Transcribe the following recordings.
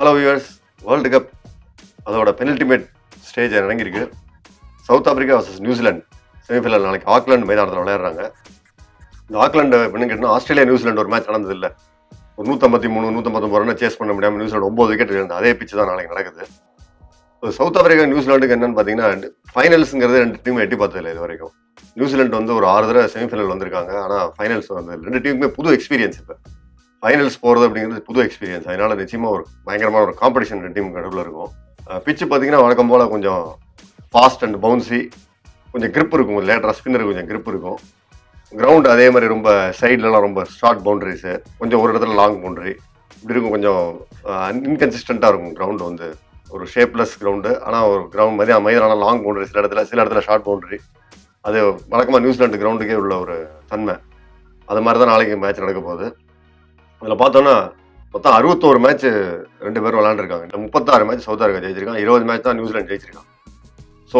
Hello viewers, world cup அதோட penultimate stage இறங்கியிருக்கு. South Africa versus New Zealand semifinal நாளைக்கு Auckland மைதானத்தில் விளையாடுறாங்க. இந்த ஆக்லாந்து எப்படின்னு கேட்டால் ஆஸ்திரேலியா நியூசிலாந்து ஒரு மேட்ச் நடந்தது இல்லை. ஒரு 153 159 ரன் சேஸ் பண்ண முடியாமல் நியூசிலாந்து 9 விக்கெட் இருந்தது. அதே பிச்சு தான் நாளைக்கு நடக்குது. சவுத் ஆப்பிரிக்கா நியூசிலாண்டுக்கு என்னன்னு பார்த்தீங்கன்னா, ஃபைனல்ஸுங்கிறது ரெண்டு டீம் எட்டி பார்த்ததில்லை இது வரைக்கும். நியூசிலாந்து வந்து ஒரு 6 தடவை செமிஃபைனல் வந்திருக்காங்க. ஆனால் ஃபைனல்ஸ் வந்து ரெண்டு டீமுமே புது எக்ஸ்பீரியன்ஸ். இப்போ ஃபைனல்ஸ் போகிறது அப்படிங்கிறது புது எக்ஸ்பீரியன்ஸ். அதனால நிச்சயமாக ஒரு பயங்கரமான ஒரு காம்படிஷன் ரெண்டு டீமுக்கு நடுவில் இருக்கும். பிச்சு பார்த்தீங்கன்னா வழக்கம் போல் கொஞ்சம் ஃபாஸ்ட் அண்ட் பவுன்சி, கொஞ்சம் கிரிப் இருக்கும். லேட்டராக ஸ்பின்னர் கொஞ்சம் கிரிப் இருக்கும். கிரவுண்ட் அதே மாதிரி ரொம்ப சைட்லலாம் ரொம்ப ஷார்ட் பவுண்டரிஸு, கொஞ்சம் ஒரு இடத்துல லாங் பவுண்டரி இப்படி இருக்கும். கொஞ்சம் இன்கன்சிஸ்டண்ட்டாக இருக்கும் கிரவுண்டு. வந்து ஒரு ஷேப்லெஸ் கிரவுண்டு. ஆனால் ஒரு கிரவுண்ட் மைதான லாங் பவுண்டரி, சில இடத்துல ஷார்ட் பவுண்டரி. அது வழக்கமாக நியூசிலாந்து கிரவுண்டுக்கே உள்ள ஒரு தன்மை. அது மாதிரி தான் நாளைக்கு மேட்ச் நடக்க போகுது. அதில் பார்த்தோன்னா மொத்தம் 61 மேட்ச் ரெண்டு பேரும் விளாண்டுருக்காங்க. இந்த 36 மேட்ச் சவுத் ஆப்பிரிக்கா ஜெயிச்சிருக்காங்க. 20 மேட்ச் தான் நியூசிலாந்து ஜெயிச்சிருக்காங்க. ஸோ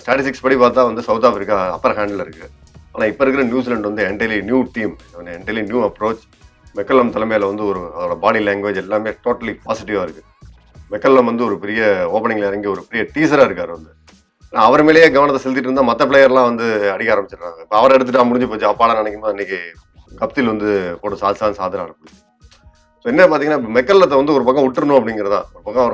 ஸ்டாட்டிஸ்டிக்ஸ் படி பார்த்தா வந்து சவுத் ஆப்பிரிக்கா அப்பர் ஹேண்டில் இருக்குது. ஆனால் இப்போ இருக்கிற நியூசிலாந்து வந்து entirely new team, entirely new approach. McCullum தலைமையில் வந்து ஒரு அதோட பாடி லாங்குவேஜ் எல்லாமே டோட்டலி பாசிட்டிவாக இருக்குது. மெக்கல்லம் வந்து ஒரு பெரிய ஓப்பனிங்கில் இறங்கி ஒரு பெரிய டீசராக இருக்கார். வந்து அவர் மேலேயே கவனத்தை செலுத்திட்டு இருந்தால் மற்ற பிளேயர்லாம் வந்து அடிக்க ஆரம்பிச்சிடுறாங்க. இப்போ அவரை எடுத்துட்டா முடிஞ்சு போச்சு அப்பாடா நினைக்கும் போது அன்றைக்கி கப்தில் வந்து போட்டு சாதனை ஆரம்பிச்சு. ஸோ என்ன பார்த்தீங்கன்னா, மெக்கல்லத்தை வந்து ஒரு பக்கம் விட்டுறணும் அப்படிங்கிறதா. ஒரு பக்கம்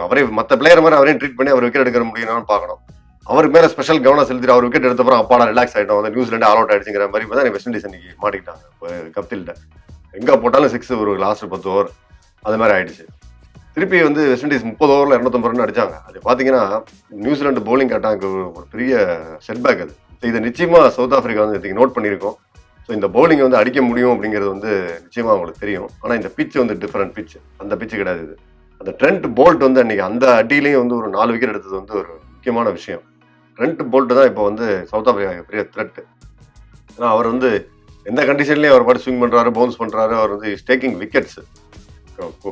அவரே மற்ற பிளேயர் மாதிரி அவரையும் ட்ரீட் பண்ணி அவர் விக்கெட் எடுக்க முடியும்னு பார்க்கணும். அவருக்கு மேலே ஸ்பெஷல் கவனம் செலுத்திட்டு அவர் விக்கெட் எடுத்தப்பறம் அப்பாடா ரிலாக்ஸ் ஆகிட்டோம், வந்து நியூசிலாண்டு ஆல் அவுட் ஆயிடுச்சுங்கிற மாதிரி தான் வெஸ்ட் இண்டீஸ் அன்னைக்கு மாட்டிக்கிட்டாங்க. இப்போ கப்தில்கிட்ட எங்கே போட்டாலும் 6 ஒரு லாஸ்ட் 10 ஓவர் அது மாதிரி ஆயிடுச்சு. திருப்பி வந்து வெஸ்ட் இண்டீஸ் 30 ஓவரில் 250 ரன் அடிச்சாங்க. அது பார்த்தீங்கன்னா நியூசிலாந்து பவுலிங் அட்டாக்கு ஒரு பெரிய செட்பேக். அது இதை நிச்சயமாக சவுத் ஆப்பிரிக்கா வந்து இதுக்கு நோட் பண்ணியிருக்கோம். ஸோ இந்த பவுலிங் வந்து அடிக்க முடியும் அப்படிங்கிறது வந்து நிச்சயமாக அவங்களுக்கு தெரியும். ஆனால் இந்த பிச் வந்து டிஃப்ரெண்ட் பிச், அந்த பிச்சு கிடையாது இது. அந்த ட்ரெண்ட் போல்ட் வந்து அன்றைக்கி அந்த அடியிலையும் வந்து ஒரு 4 விக்கெட் எடுத்தது வந்து ஒரு முக்கியமான விஷயம். ட்ரெண்ட் போல்ட் தான் இப்போ வந்து சவுத் ஆப்பிரிக்கா பெரிய த்ரெட். ஏன்னா அவர் வந்து எந்த கண்டிஷன்லேயும் அவர் பாட்டு ஸ்விங் பண்ணுறாரு, பவுன்ஸ் பண்ணுறாரு. அவர் வந்து டேக்கிங் விக்கெட்ஸ்,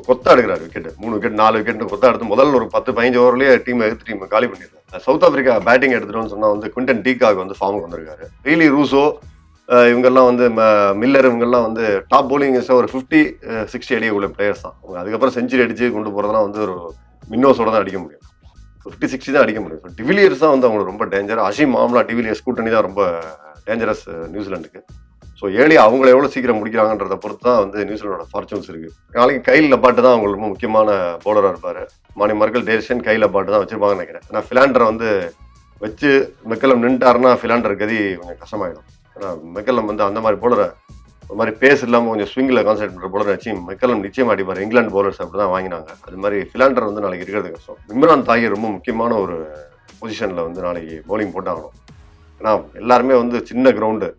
கொத்தா எடுக்கிறார் விக்கெட். 3 விக்கெட் 4 விக்கெட் கொத்தா எடுத்து முதல்ல ஒரு 10-15 ஓவர்லேயே எதிர்த்து டீம் காலி பண்ணிடுறாரு. சவுத் ஆப்பிரிக்கா பேட்டிங் எடுத்துட்டோம்னு சொன்னால் வந்து குவிண்டன் டீகாக் வந்து ஃபார்முக்கு வந்திருக்காரு. ரீலி ரூசோ இவங்கெல்லாம் வந்து மில்லர் இவங்கெல்லாம் வந்து டாப் பவுலிங் ஒரு 50-60 அடிக்கக்கூடிய பிளேயர்ஸ் தான். அவங்க அதுக்கப்புறம் செஞ்சுரி அடிச்சு கொண்டு போகிறதுலாம் வந்து ஒரு மின்னோஸோட தான் அடிக்க முடியும். 50-60 தான் அடிக்க முடியும். ஸோ டிவிலியர்ஸ் தான் வந்து அவங்களுக்கு ரொம்ப டேஞ்சர். அஷிம் ஆம்லா டிவிலியர்ஸ் கூட்டணி தான் ரொம்ப டேஞ்சரஸ் நியூசிலாண்டுக்கு. ஸோ அவங்கள எவ்வளோ சீக்கிரம் முடிக்கிறாங்கன்றத பொறுத்து தான் வந்து நியூசிலாண்டோட ஃபார்ச்சூன்ஸ் இருக்குது. நாளைக்கு கைல் லபாட்டு தான் அவங்களுக்கு ரொம்ப முக்கியமான பவுலராக இருப்பார். மார்க்கல் டேஷன் கைல் லபாட்டு தான் வச்சிருப்பாங்கன்னு நினைக்கிறேன். ஏன்னா ஃபிலாண்டரை வந்து வச்சு மெக்கல்லம் நின்ட்டாருன்னா ஃபிலாண்டர் கதி கொஞ்சம் கஷ்டமாயிடும். ஏன்னா மெக்கல்லம் வந்து அந்த மாதிரி பவுலரை ஒரு மாதிரி பேஸ் இல்லாமல் கொஞ்சம் ஸ்விங்கில் கான்சன்ட்ரேட் பண்ணுற பவுலர் வச்சு மெக்கல்லம் நிச்சயமாக அடிப்பார். இங்கிலாந்து பவுலர்ஸ் அப்படி தான் வாங்கினாங்க. அது மாதிரி ஃபிலாண்டர் வந்து நாளைக்கு இருக்கிறது கஷ்டம். இம்ரான் தாகிர் ரொம்ப முக்கியமான ஒரு பொசிஷனில் வந்து நாளைக்கு பவுலிங் போட்டாகணும். ஏன்னா எல்லாருமே வந்து சின்ன கிரவுண்டு,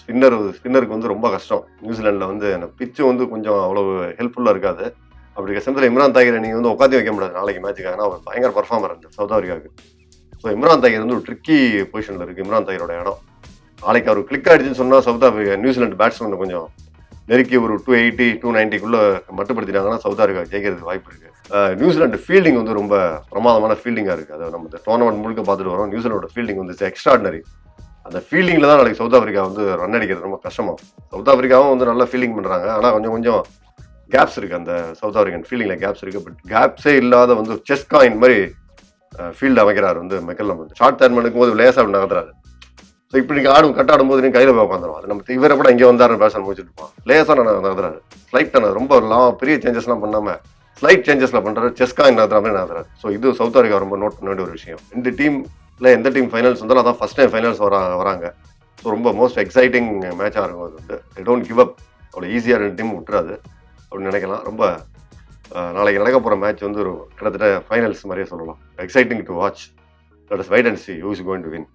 ஸ்பின்னருக்கு வந்து ரொம்ப கஷ்டம். நியூசிலாண்டில் வந்து அந்த பிச்சு வந்து கொஞ்சம் அவ்வளோ ஹெல்ப்ஃபுல்லாக இருக்காது. அப்படி சமயத்தில் இம்ரான் தாகிரை நீங்கள் வந்து உட்காந்து வைக்க முடியாது நாளைக்கு மேட்சுக்காக. ஏன்னா அவர் பயங்கர பர்ஃபார்மர் அந்த சவுத் ஆப்பிரிக்காவுக்கு. ஸோ இம்ரான் தாகிர் வந்து ஒரு ட்ரிக்கி பொசிஷனில் இருக்குது. இம்ரான் தாகிரோட இடம் நாளைக்கு அவர் கிளிக் ஆகிடுச்சுன்னு சொன்னால் சவுத் ஆப்பிரிக்கா நியூசிலாந்து பேட்ஸ்மேன் கொஞ்சம் நெருக்கி ஒரு 280 290 மட்டுப்படுத்திட்டாங்கன்னா சவுத் ஆப்பிரிக்கா ஜெயிக்கிறதுக்கு வாய்ப்பு இருக்குது. நியூசிலாந்து ஃபீல்டிங் வந்து ரொம்ப பிரமாதமான ஃபீல்டிங்காக இருக்குது. அதை நம்ம இந்த டோர்னமெண்ட் முழுக்க பார்த்துட்டு வரோம். நியூசிலாண்டோட ஃபீல்டிங் வந்து எக்ஸ்ட்ராடினரி. அந்த ஃபீல்டிங்கில் தான் நாளைக்கு சவுத் ஆப்பிரிக்கா வந்து ரன் அடிக்கிறது ரொம்ப கஷ்டமாகும். சவுத் ஆப்பிரிக்காவும் வந்து நல்லா ஃபீல்டிங் பண்ணுறாங்க. ஆனால் கொஞ்சம் கேப்ஸ் இருக்குது. அந்த சவுத் ஆப்பிரிக்கன் ஃபீல்டிங்கில் கேப்ஸ் இருக்குது. பட் கேப்ஸே இல்லாத வந்து செஸ் காயின் மாதிரி ஃபீல்டு அமைக்கிறார் வந்து மெக்கல்லம். வந்து ஷார்ட் டர்ன் பண்ணும்போது லேசாக நகர்த்துறாரு. ஸோ இப்படி கட்டாடும் போது நீங்கள் கையில் போய் உட்காந்துரும். அது நம்ம இவரை கூட இங்கே வந்தாரு பேட்ஸ்மேன் முடிச்சுட்டு இருப்பான். லேசாக நகர்த்துறாரு. ஸ்லைட்டான ரொம்ப பெரிய சேஞ்சஸ்லாம் பண்ணாமல் ஸ்லைட் சேஞ்சஸில் பண்ணுறாரு. செஸ் காயின் நகர்த்துற மாதிரி நகர்த்துறாரு. ஸோ இது சவுத் ஆப்பிரிக்கா ரொம்ப நோட் பண்ண வேண்டிய ஒரு விஷயம். இந்த டீமில் எந்த டீம் ஃபைனல்ஸ் வந்தாலும் அதான் ஃபஸ்ட் டைம் ஃபைனல்ஸ் வராங்க. ஸோ ரொம்ப மோஸ்ட் எக்ஸைட்டிங் மேட்சாக இருக்கும். அது வந்து ஐ டோன்ட் கிவ் அப். அவ்வளோ ஈஸியாக 2 டீம் விட்டுறாது அப்படின்னு நினைக்கலாம். ரொம்ப நாளைக்கு நடக்க போகிற மேட்ச் வந்து ஒரு கிட்டத்தட்ட ஃபைனல்ஸ் மாதிரியே சொல்லலாம். Exciting to watch. Let us wait and see who is going to win.